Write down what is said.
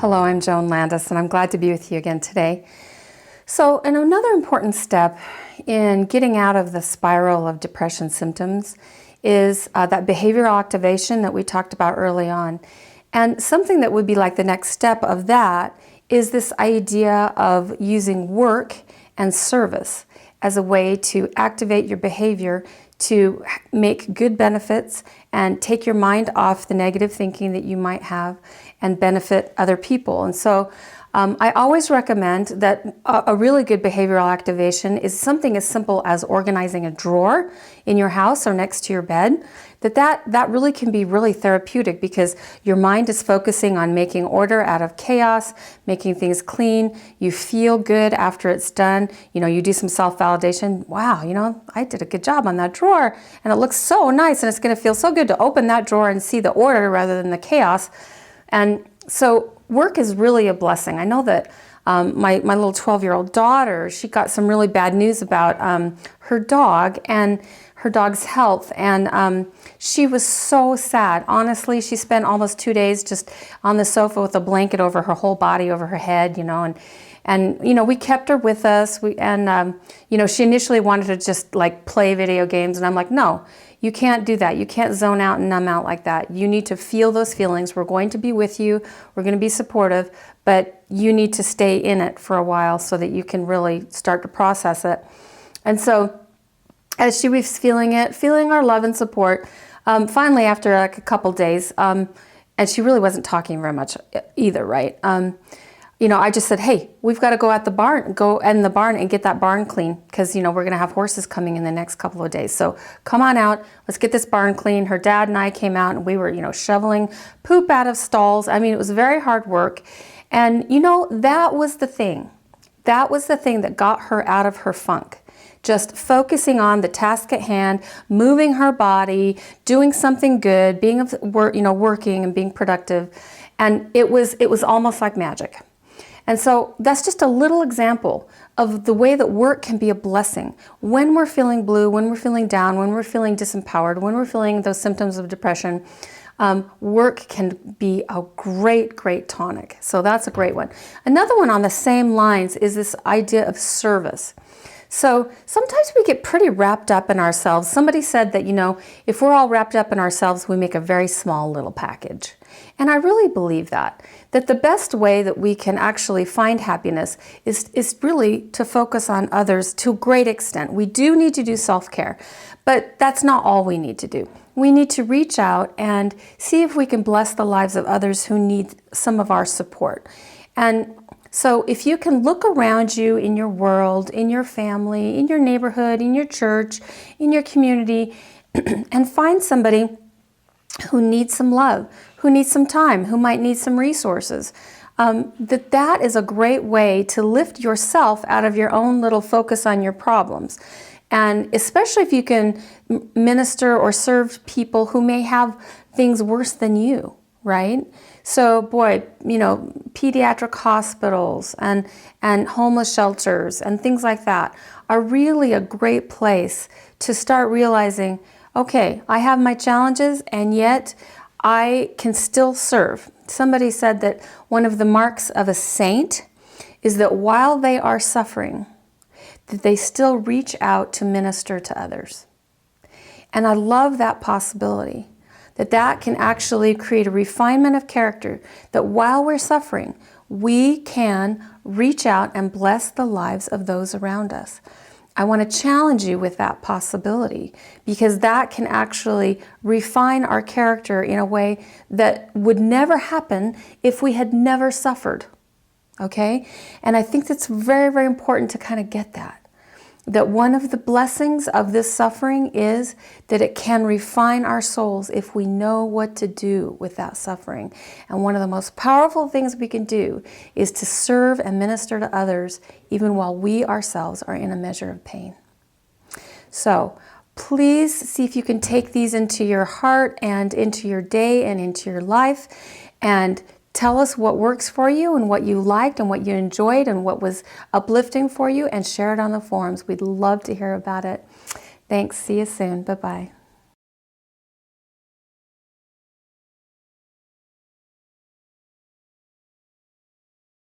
Hello, I'm Joan Landis, and I'm glad to be with you again today. So, another important step in getting out of the spiral of depression symptoms is that behavioral activation that we talked about early on. And something that would be like the next step of that is this idea of using work and service as a way to activate your behavior to make good benefits and take your mind off the negative thinking that you might have and benefit other people. And so I always recommend that a really good behavioral activation is something as simple as organizing a drawer in your house or next to your bed. That really can be really therapeutic because your mind is focusing on making order out of chaos, making things clean. You feel good after it's done. You do some self-validation. Wow, I did a good job on that drawer and it looks so nice and it's going to feel so good to open that drawer and see the order rather than the chaos. And so work is really a blessing. I know that my little 12-year-old daughter, she got some really bad news about her dog and her dog's health, and she was so sad. Honestly, she spent almost 2 days just on the sofa with a blanket over her whole body, over her head, and we kept her with us. She initially wanted to just like play video games, and I'm like, no, you can't do that. You can't zone out and numb out like that. You need to feel those feelings. We're going to be with you. We're going to be supportive, but you need to stay in it for a while so that you can really start to process it. And so as she was feeling our love and support, finally after like a couple days, and she really wasn't talking very much either, right? I just said, hey, we've got to go in the barn and get that barn clean because, we're going to have horses coming in the next couple of days. So come on out, let's get this barn clean. Her dad and I came out and we were, shoveling poop out of stalls. I mean, it was very hard work. And, that was the thing. That was the thing that got her out of her funk. Just focusing on the task at hand, moving her body, doing something good, working and being productive. And it was almost like magic. And so that's just a little example of the way that work can be a blessing. When we're feeling blue, when we're feeling down, when we're feeling disempowered, when we're feeling those symptoms of depression, work can be a great, great tonic. So that's a great one. Another one on the same lines is this idea of service. So sometimes we get pretty wrapped up in ourselves. Somebody said that, if we're all wrapped up in ourselves, we make a very small little package. And I really believe that the best way that we can actually find happiness is really to focus on others to a great extent. We do need to do self-care, but that's not all we need to do. We need to reach out and see if we can bless the lives of others who need some of our support. And so if you can look around you in your world, in your family, in your neighborhood, in your church, in your community, and find somebody who needs some love, who needs some time, who might need some resources, that is a great way to lift yourself out of your own little focus on your problems. And especially if you can minister or serve people who may have things worse than you, right? So boy, pediatric hospitals and homeless shelters and things like that are really a great place to start realizing, okay, I have my challenges and yet I can still serve. Somebody said that one of the marks of a saint is that while they are suffering, that they still reach out to minister to others. And I love that possibility. That can actually create a refinement of character, that while we're suffering, we can reach out and bless the lives of those around us. I want to challenge you with that possibility because that can actually refine our character in a way that would never happen if we had never suffered, okay? And I think that's very, very important to kind of get that one of the blessings of this suffering is that it can refine our souls if we know what to do with that suffering. And one of the most powerful things we can do is to serve and minister to others even while we ourselves are in a measure of pain. So please see if you can take these into your heart and into your day and into your life and tell us what works for you and what you liked and what you enjoyed and what was uplifting for you and share it on the forums. We'd love to hear about it. Thanks. See you soon. Bye-bye.